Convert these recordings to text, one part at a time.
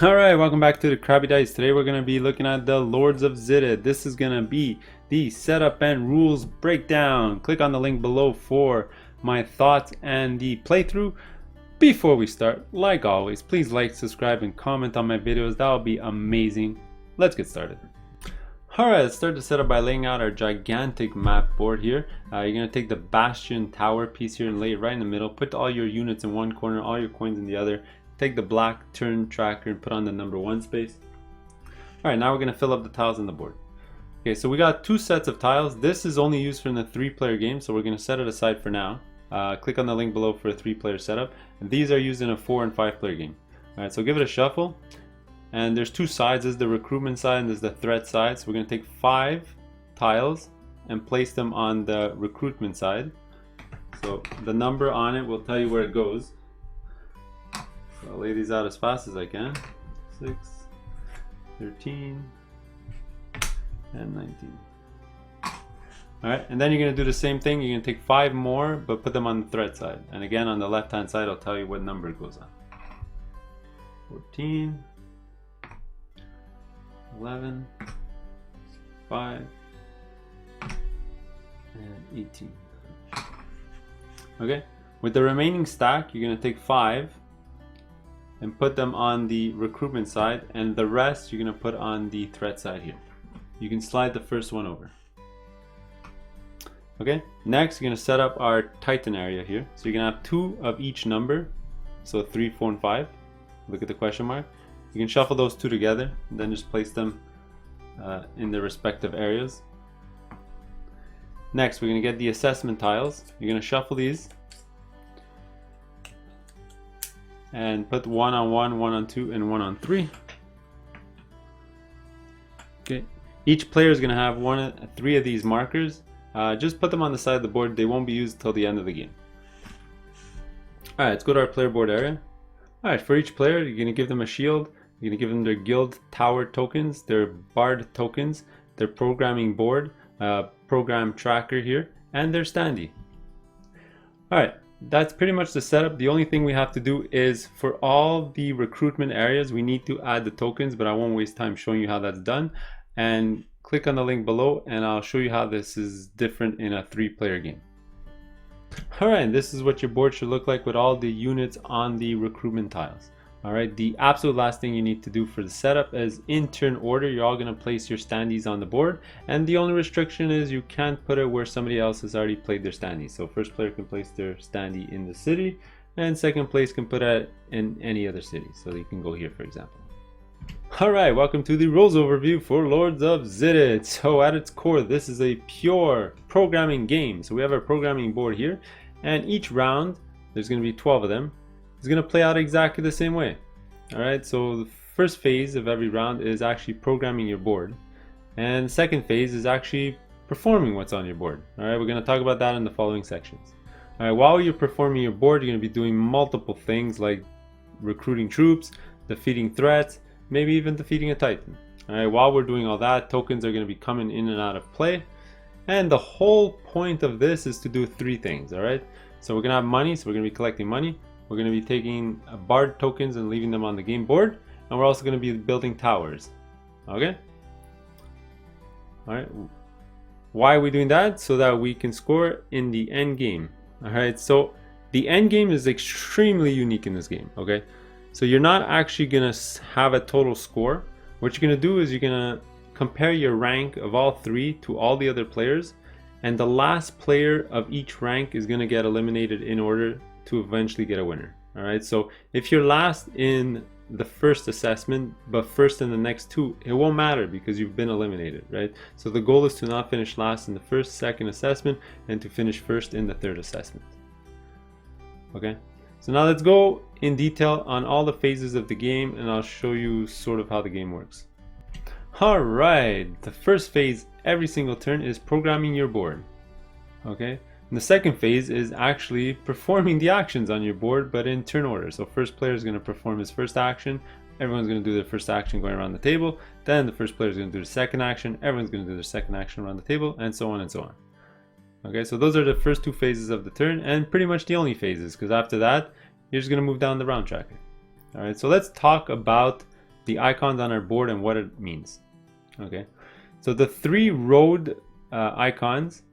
Alright, welcome back to the Crabby Dice. Today we're going to be looking at the Lords of Xidit. This is going to be the setup and rules breakdown. Click on the link below for my thoughts and the playthrough. Before we start, like always, please like, subscribe, and comment on my videos. That would be amazing. Let's get started. Alright, let's start the setup by laying out our gigantic map board here. You're going to take the Bastion Tower piece here and lay it right in the middle. Put all your units in one corner, all your coins in the other. Take the black turn tracker and put on the number 1 space. Alright, now we're going to fill up the tiles on the board. Okay, so we got 2 sets of tiles. This is only used for the 3-player game, so we're going to set it aside for now. Click on the link below for a 3-player setup. And these are used in a 4- and 5-player game. Alright, so give it a shuffle. And there's 2 sides. There's the recruitment side and there's the threat side. So we're going to take 5 tiles and place them on the recruitment side. So the number on it will tell you where it goes. So I'll lay these out as fast as I can. 6, 13, and 19. Alright, and then you're going to do the same thing. You're going to take 5 more, but put them on the threat side. And again, on the left hand side, I'll tell you what number it goes on. 14, 11, 5, and 18. Okay, with the remaining stack, you're going to take 5 and put them on the recruitment side, and the rest you're going to put on the threat side here. You can slide the first one over. Okay, next you're going to set up our Titan area here. So you're going to have 2 of each number, so 3, 4, and 5. Look at the question mark. You can shuffle those 2 together and then just place them in their respective areas. Next, we're going to get the assessment tiles. You're going to shuffle these and put 1 on 1, 1 on 2, and 1 on 3. Okay, each player is going to have 3 of these markers. Just put them on the side of the board. They won't be used till the end of the game. Alright, let's go to our player board area. Alright, for each player, you're going to give them a shield. You're going to give them their guild tower tokens, their bard tokens, their programming board, program tracker here, and their standee. Alright, that's pretty much the setup. The only thing we have to do is for all the recruitment areas, we need to add the tokens, but I won't waste time showing you how that's done. And click on the link below and I'll show you how this is different in a 3-player game. Alright, this is what your board should look like with all the units on the recruitment tiles. Alright, the absolute last thing you need to do for the setup is in turn order, you're all going to place your standees on the board, and the only restriction is you can't put it where somebody else has already played their standee. So first player can place their standee in the city, and second place can put it in any other city. So you can go here, for example. Alright, welcome to the rules overview for Lords of Xidit. So at its core, this is a pure programming game. So we have our programming board here, and each round, there's going to be 12 of them, is going to play out exactly the same way. Alright, so the first phase of every round is actually programming your board, and the second phase is actually performing what's on your board. Alright, we're going to talk about that in the following sections. Alright, while you're performing your board, you're going to be doing multiple things like recruiting troops, defeating threats, maybe even defeating a Titan. Alright, while we're doing all that, tokens are going to be coming in and out of play, and the whole point of this is to do 3 things. Alright, so we're going to have money, so we're going to be collecting money. We're going to be taking bard tokens and leaving them on the game board, and we're also going to be building towers. Okay? Alright, why are we doing that? So that we can score in the end game. Alright, so the end game is extremely unique in this game. Okay, so you're not actually going to have a total score. What you're going to do is you're going to compare your rank of all 3 to all the other players, and the last player of each rank is going to get eliminated in order to eventually get a winner. Alright, so if you're last in the first assessment but first in the next 2, it won't matter because you've been eliminated, right? So the goal is to not finish last in the first, second assessment, and to finish first in the 3rd assessment. Okay, so now let's go in detail on all the phases of the game, and I'll show you sort of how the game works. Alright, the first phase every single turn is programming your board. Okay, and the second phase is actually performing the actions on your board, but in turn order. So first player is going to perform his first action, everyone's going to do their first action going around the table, then the first player is going to do the second action, everyone's going to do their second action around the table, and so on and so on. Okay, so those are the first 2 phases of the turn, and pretty much the only phases, because after that, you're just going to move down the round tracker. Alright, so let's talk about the icons on our board and what it means. Okay, so the 3 road icons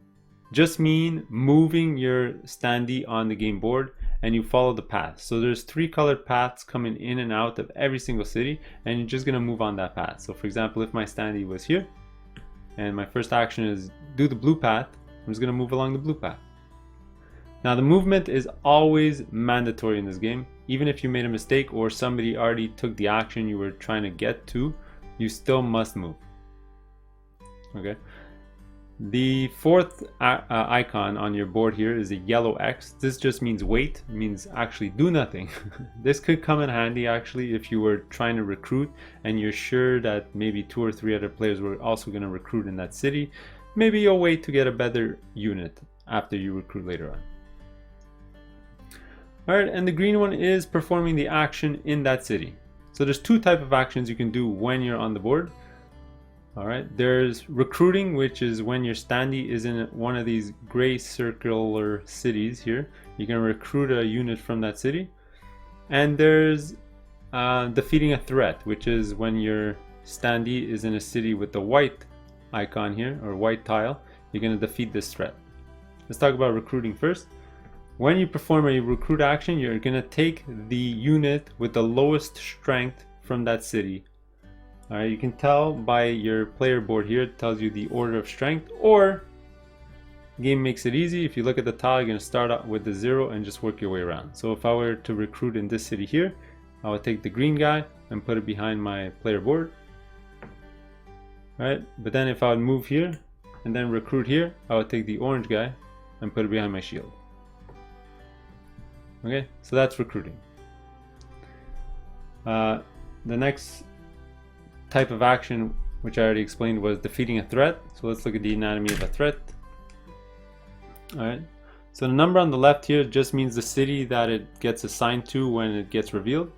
just mean moving your standee on the game board, and you follow the path. So there's 3 colored paths coming in and out of every single city, and you're just gonna move on that path. So for example, if my standee was here and my first action is do the blue path, I'm just gonna move along the blue path. Now the movement is always mandatory in this game. Even if you made a mistake or somebody already took the action you were trying to get to, you still must move. Okay. The 4th icon on your board here is a yellow X. This just means wait, it means actually do nothing. This could come in handy actually if you were trying to recruit and you're sure that maybe 2 or 3 other players were also going to recruit in that city. Maybe you'll wait to get a better unit after you recruit later on. Alright, and the green one is performing the action in that city. So there's 2 types of actions you can do when you're on the board. Alright, there's recruiting, which is when your standee is in one of these gray circular cities here. You can recruit a unit from that city. And there's defeating a threat, which is when your standee is in a city with the white icon here, or white tile. You're going to defeat this threat. Let's talk about recruiting first. When you perform a recruit action, you're going to take the unit with the lowest strength from that city. Alright, you can tell by your player board here, it tells you the order of strength, or the game makes it easy. If you look at the tile, you're going to start out with the 0 and just work your way around. So if I were to recruit in this city here, I would take the green guy and put it behind my player board. Alright, but then if I would move here and then recruit here, I would take the orange guy and put it behind my shield. Okay, so that's recruiting. The next type of action, which I already explained, was defeating a threat. So let's look at the anatomy of a threat. Alright, so the number on the left here just means the city that it gets assigned to when it gets revealed.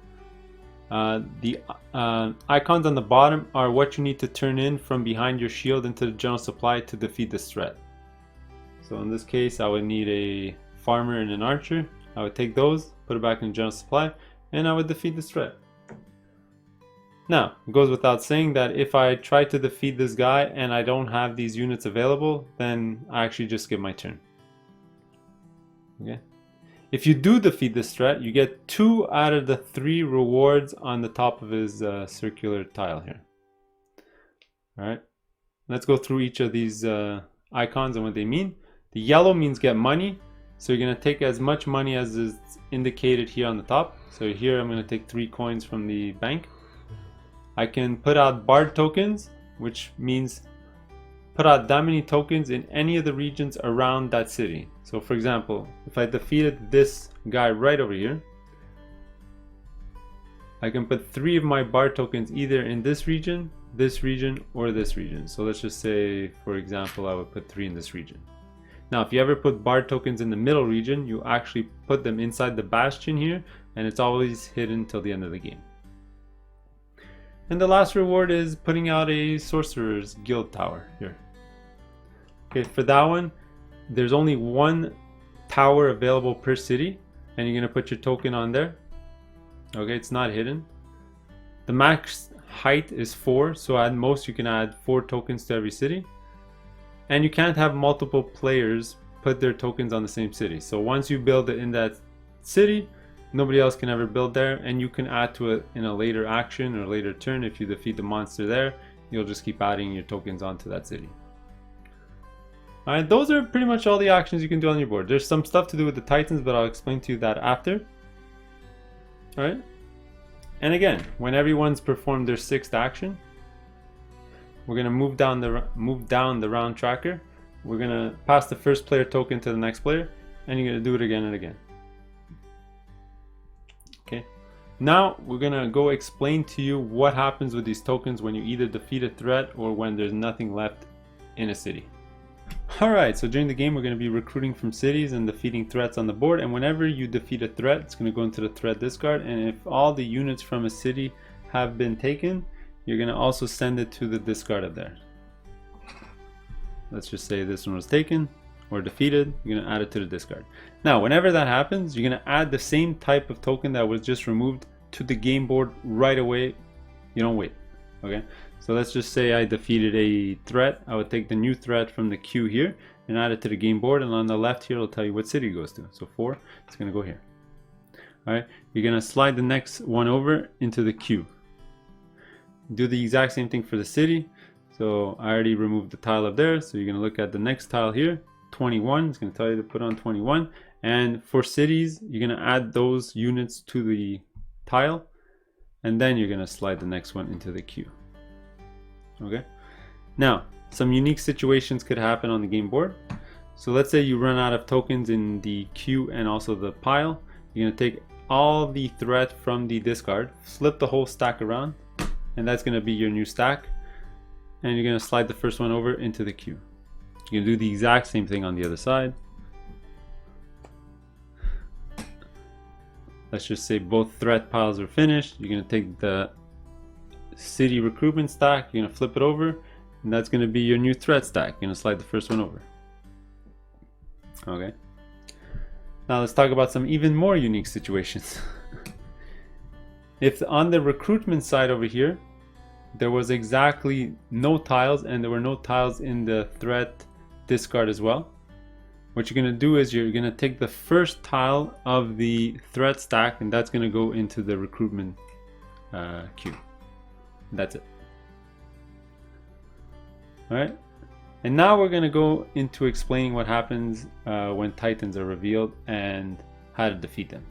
The icons on the bottom are what you need to turn in from behind your shield into the general supply to defeat this threat. So in this case, I would need a farmer and an archer. I would take those, put it back in general supply, and I would defeat this threat. Now, it goes without saying that if I try to defeat this guy and I don't have these units available, then I actually just skip my turn. Okay. If you do defeat this threat, you get 2 out of the 3 rewards on the top of his circular tile here. Alright, let's go through each of these icons and what they mean. The yellow means get money, so you're going to take as much money as is indicated here on the top. So here I'm going to take 3 coins from the bank. I can put out Bard tokens, which means put out that many tokens in any of the regions around that city. So for example, if I defeated this guy right over here, I can put 3 of my Bard tokens either in this region, or this region. So let's just say, for example, I would put 3 in this region. Now, if you ever put Bard tokens in the middle region, you actually put them inside the bastion here, and it's always hidden till the end of the game. And the last reward is putting out a Sorcerer's Guild Tower here. Okay, for that one, there's only 1 tower available per city, and you're going to put your token on there. Okay, it's not hidden. The max height is 4, so at most you can add 4 tokens to every city. And you can't have multiple players put their tokens on the same city. So once you build it in that city, nobody else can ever build there, and you can add to it in a later action or later turn. If you defeat the monster there, you'll just keep adding your tokens onto that city. Alright, those are pretty much all the actions you can do on your board. There's some stuff to do with the Titans, but I'll explain to you that after. Alright, and again, when everyone's performed their 6th action, we're going to move down the round tracker. We're going to pass the first player token to the next player, and you're going to do it again and again. Okay, now we're gonna go explain to you what happens with these tokens when you either defeat a threat or when there's nothing left in a city. Alright, so during the game we're going to be recruiting from cities and defeating threats on the board, and whenever you defeat a threat, it's going to go into the threat discard, and if all the units from a city have been taken, you're going to also send it to the discard of there. Let's just say this one was taken or defeated, you're going to add it to the discard. Now, whenever that happens, you're going to add the same type of token that was just removed to the game board right away You don't wait. Okay, so let's just say I defeated a threat. I would take the new threat from the queue here and add it to the game board, and on the left here it'll tell you what city it goes to. So 4, it's going to go here. Alright, you're going to slide the next one over into the queue. Do the exact same thing for the city. So I already removed the tile up there, so you're going to look at the next tile here, 21. It's going to tell you to put on 21. And for cities, you're going to add those units to the tile, and then you're going to slide the next one into the queue. Okay, now some unique situations could happen on the game board. So let's say you run out of tokens in the queue and also the pile. You're going to take all the threat from the discard, flip the whole stack around, and that's going to be your new stack, and you're going to slide the first one over into the queue. You can do the exact same thing on the other side. Let's just say both threat piles are finished. You're going to take the city recruitment stack, you're going to flip it over, and that's going to be your new threat stack. You're going to slide the first one over. Okay. Now let's talk about some even more unique situations. If on the recruitment side over here, there was exactly no tiles and there were no tiles in the threat discard as well, what you're going to do is you're going to take the first tile of the threat stack, and that's going to go into the recruitment queue. That's it. Alright, and now we're going to go into explaining what happens when titans are revealed and how to defeat them.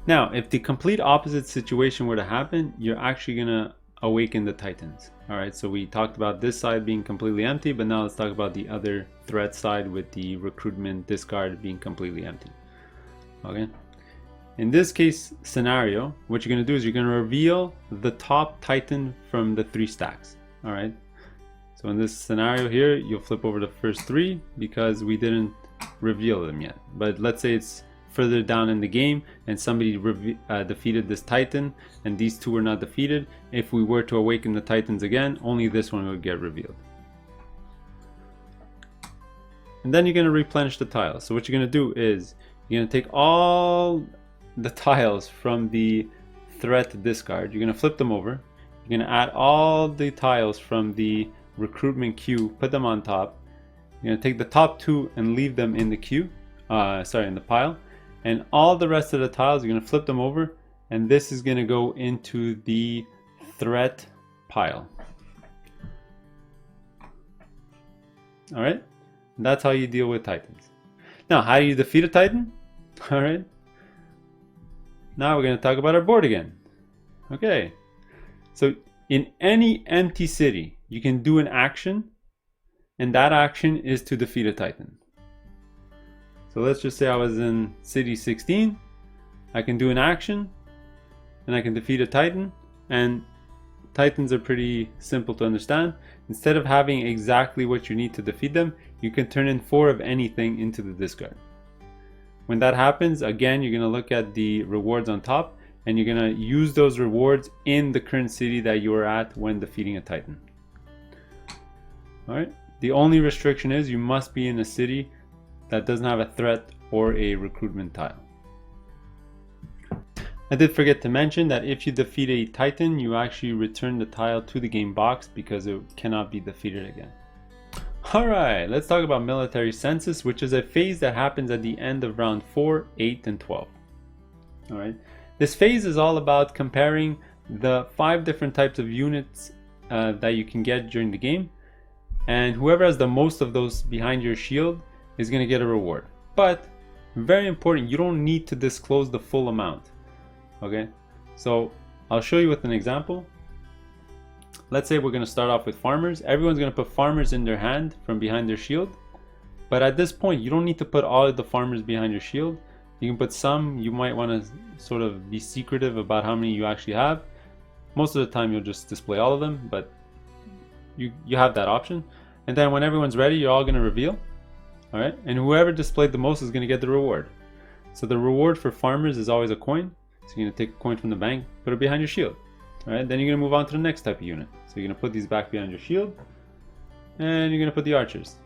Now, if the complete opposite situation were to happen, you're actually going to awaken the titans. Alright, so we talked about this side being completely empty, but now let's talk about the other threat side with the recruitment discard being completely empty. Okay, in this case scenario, what you're going to do is you're going to reveal the top titan from the 3 stacks. Alright, so in this scenario here, you'll flip over the first 3 because we didn't reveal them yet. But let's say it's further down in the game and somebody defeated this titan and these 2 were not defeated. If we were to awaken the titans again, only this one would get revealed. And then you're going to replenish the tiles. So what you're going to do is you're going to take all the tiles from the threat discard, you're going to flip them over, you're going to add all the tiles from the recruitment queue, put them on top, you're going to take the top 2 and leave them in the queue, in the pile, and all the rest of the tiles you're going to flip them over, and this is going to go into the threat pile. Alright, that's how you deal with titans. Now, how do you defeat a titan? Alright, now we're going to talk about our board again. Okay, so in any empty city you can do an action, and that action is to defeat a titan. So let's just say I was in city 16, I can do an action and I can defeat a titan, and titans are pretty simple to understand. Instead of having exactly what you need to defeat them, you can turn in 4 of anything into the discard. When that happens, again, you're going to look at the rewards on top, and you're going to use those rewards in the current city that you are at when defeating a titan. Alright, the only restriction is you must be in a city that doesn't have a threat or a recruitment tile. I did forget to mention that if you defeat a titan, you actually return the tile to the game box because it cannot be defeated again. Alright, let's talk about military census, which is a phase that happens at the end of round 4, 8, and 12. Alright, this phase is all about comparing the 5 different types of units that you can get during the game, and whoever has the most of those behind your shield is going to get a reward. But very important, you don't need to disclose the full amount. Okay, so I'll show you with an example. Let's say we're going to start off with farmers. Everyone's going to put farmers in their hand from behind their shield, but at this point you don't need to put all of the farmers behind your shield. You can put some. You might want to sort of be secretive about how many you actually have. Most of the time you'll just display all of them, but you have that option. And then when everyone's ready, you're all going to reveal. Alright, and whoever displayed the most is going to get the reward. So the reward for farmers is always a coin. So you're going to take a coin from the bank, put it behind your shield. Alright, then you're going to move on to the next type of unit. So you're going to put these back behind your shield, and you're going to put the archers.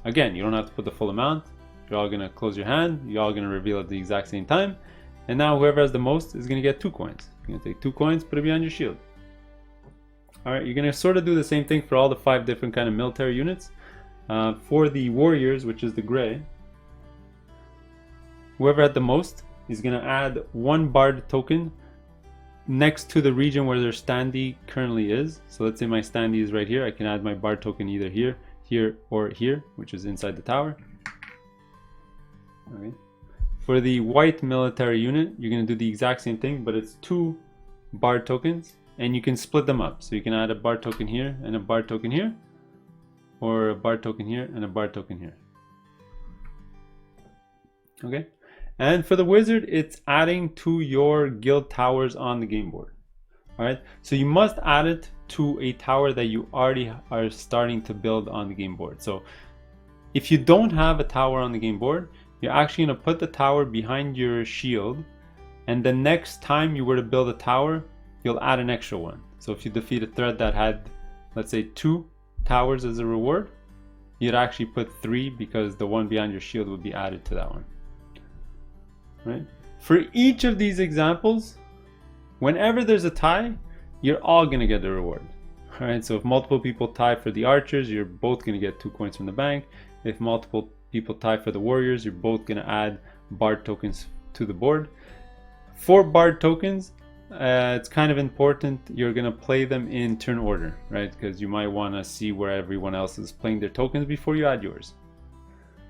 Again, you don't have to put the full amount. You're all going to close your hand, you're all going to reveal at the exact same time. And now whoever has the most is going to get 2 coins. You're going to take 2 coins, put it behind your shield. All right, you're gonna sort of do the same thing for all the 5 different kind of military units. For the warriors, which is the gray, whoever had the most is gonna add 1 bard token next to the region where their standee currently is. So let's say my standee is right here. I can add my bard token either here, here, or here, which is inside the tower. Okay. For the white military unit, you're going to do the exact same thing, but it's 2 bard tokens, and you can split them up. So you can add a bard token here and a bard token here, or a bard token here and a bard token here. Okay. And for the wizard, it's adding to your guild towers on the game board. All right, so you must add it to a tower that you already are starting to build on the game board. So if you don't have a tower on the game board, you're actually going to put the tower behind your shield, and the next time you were to build a tower, you'll add an extra one. So if you defeat a threat that had, let's say, 2 towers as a reward, you'd actually put 3 because the one behind your shield would be added to that one. Right? For each of these examples, whenever there's a tie, you're all going to get the reward. All right, so if multiple people tie for the archers, you're both going to get 2 coins from the bank. If multiple people tie for the warriors, you're both going to add bard tokens to the board. For bard tokens, it's kind of important you're going to play them in turn order, right? Because you might want to see where everyone else is playing their tokens before you add yours.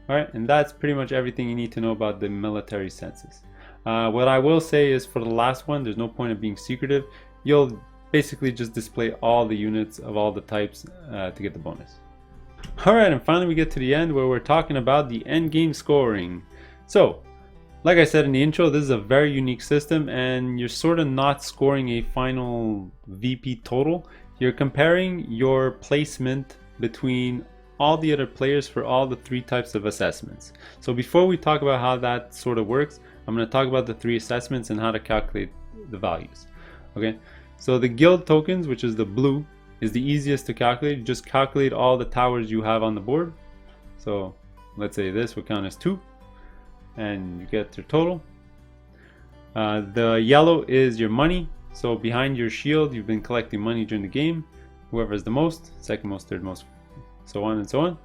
Alright, and that's pretty much everything you need to know about the military census. What I will say is for the last one, there's no point of being secretive. You'll basically just display all the units of all the types to get the bonus. Alright, and finally we get to the end where we're talking about the end game scoring. So, like I said in the intro, this is a very unique system, and you're sort of not scoring a final VP total. You're comparing your placement between all the other players for all the 3 types of assessments. So before we talk about how that sort of works, I'm going to talk about the 3 assessments and how to calculate the values. Okay, so the guild tokens, which is the blue, is the easiest to calculate. Just calculate all the towers you have on the board. So let's say this will count as 2, and you get your total. The yellow is your money. So behind your shield, you've been collecting money during the game. Whoever has the most, second most, third most, so on and so on.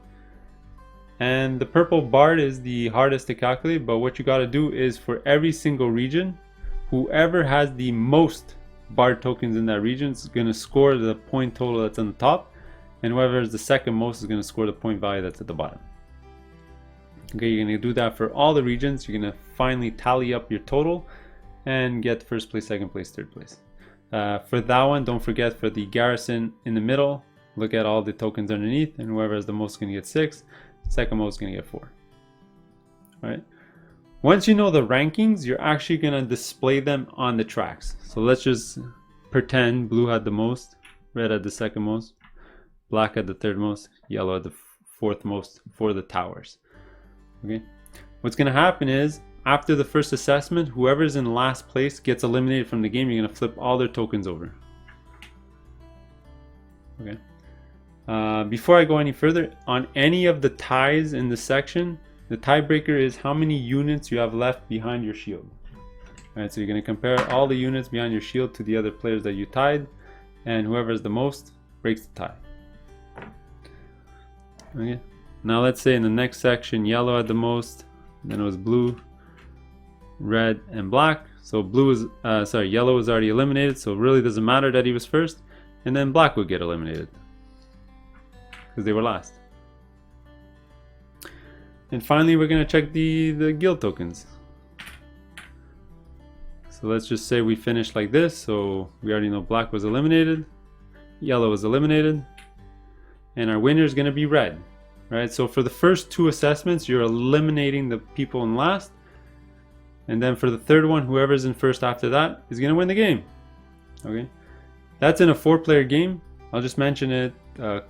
And the purple bard is the hardest to calculate, but what you got to do is for every single region, whoever has the most bard tokens in that region is going to score the point total that's on the top, and whoever is the second most is going to score the point value that's at the bottom. Okay, you're going to do that for all the regions. You're going to finally tally up your total and get first place, second place, third place. For that one, don't forget for the garrison in the middle, look at all the tokens underneath, and whoever has the most is going to get 6, second most is going to get 4. All right. Once you know the rankings, you're actually going to display them on the tracks. So let's just pretend blue had the most, red had the second most, black had the third most, yellow had the fourth most for the towers. Okay. What's going to happen is after the first assessment, whoever's in last place gets eliminated from the game. You're going to flip all their tokens over. Okay. Before I go any further, on any of the ties in this section, the tiebreaker is how many units you have left behind your shield. Alright, so you're going to compare all the units behind your shield to the other players that you tied, and whoever has the most breaks the tie. Okay. Now let's say in the next section, yellow had the most, then it was blue, red, and black. So yellow was already eliminated, so it really doesn't matter that he was first, and then black would get eliminated because they were last. And finally, we're going to check the guild tokens. So let's just say we finished like this. So we already know black was eliminated, yellow was eliminated, and our winner is going to be red. Right? So for the first 2 assessments, you're eliminating the people in last. And then for the third one, whoever's in first after that is going to win the game. Okay? That's in a 4-player game. I'll just mention it.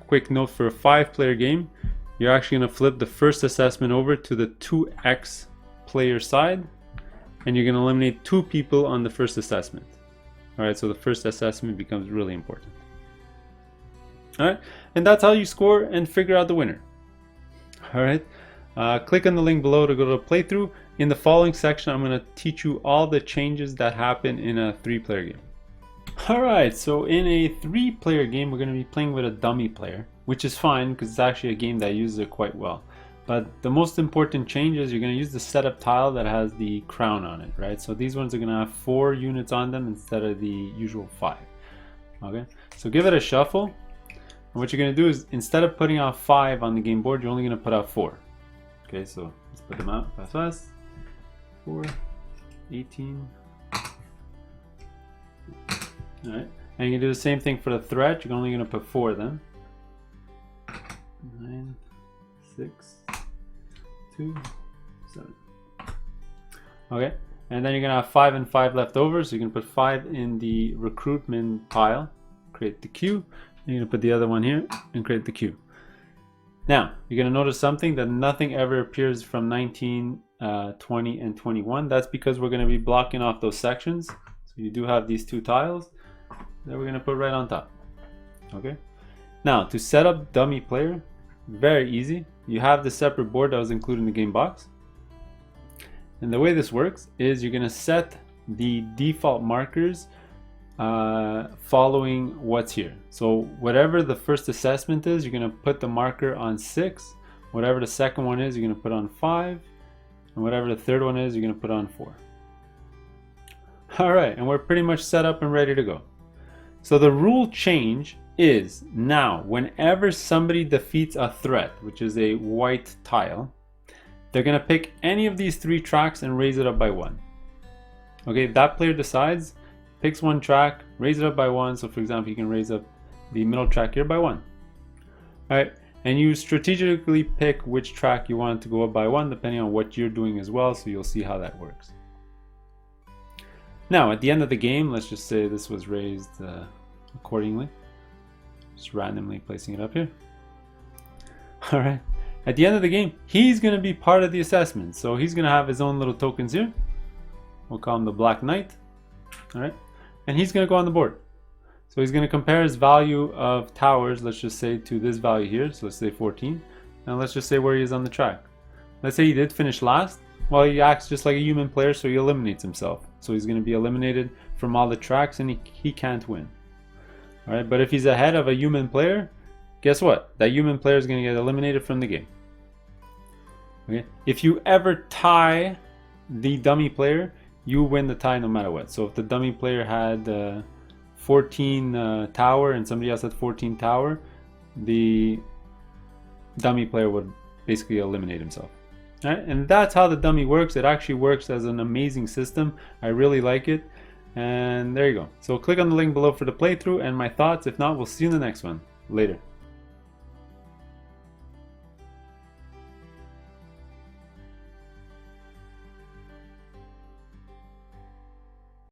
Quick note, for a 5-player game, you're actually going to flip the first assessment over to the 2x player side, and you're going to eliminate 2 people on the first assessment. Alright, so the first assessment becomes really important. Alright, and that's how you score and figure out the winner. Alright, click on the link below to go to a playthrough. In the following section, I'm going to teach you all the changes that happen in a 3-player game. Alright, so in a 3-player game, we're going to be playing with a dummy player, which is fine because it's actually a game that uses it quite well. But the most important change is you're going to use the setup tile that has the crown on it, right? So these ones are going to have 4 units on them instead of the usual 5. Okay, so give it a shuffle. And what you're going to do is, instead of putting out 5 on the game board, you're only going to put out 4. Okay, so let's put them out fast. 4, 18. Alright, and you can do the same thing for the threat. You're only going to put 4 then. 9, 6, 2, 7. Okay, and then you're going to have 5 and 5 left over, so you can put 5 in the recruitment pile, create the queue, and you're going to put the other one here and create the queue. Now, you're going to notice something, that nothing ever appears from 19, 20, and 21. That's because we're going to be blocking off those sections. So you do have these 2 tiles that we're going to put right on top. Okay. Now, to set up dummy player, very easy. You have the separate board that was included in the game box. And the way this works is you're going to set the default markers following what's here. So whatever the first assessment is, you're going to put the marker on 6. Whatever the second one is, you're going to put on 5. And whatever the third one is, you're going to put on 4. Alright, and we're pretty much set up and ready to go. So the rule change is now whenever somebody defeats a threat, which is a white tile, they're going to pick any of these 3 tracks and raise it up by 1. Okay, that player decides, picks 1 track, raise it up by 1. So for example, you can raise up the middle track here by 1. Alright, and you strategically pick which track you want to go up by 1 depending on what you're doing as well, so you'll see how that works. Now at the end of the game, let's just say this was raised accordingly. Just randomly placing it up here. Alright, at the end of the game, he's going to be part of the assessment. So he's going to have his own little tokens here. We'll call him the Black Knight. Alright, and he's going to go on the board. So he's going to compare his value of towers, let's just say, to this value here. So let's say 14. And let's just say where he is on the track. Let's say he did finish last. Well, he acts just like a human player, so he eliminates himself. So he's going to be eliminated from all the tracks and he can't win. Alright, but if he's ahead of a human player, guess what? That human player is going to get eliminated from the game. Okay? If you ever tie the dummy player, you win the tie no matter what. So if the dummy player had 14 tower and somebody else had 14 tower, the dummy player would basically eliminate himself. All right, and that's how the dummy works. It actually works as an amazing system. I really like it. And there you go. So click on the link below for the playthrough and my thoughts. If not, we'll see you in the next one. Later.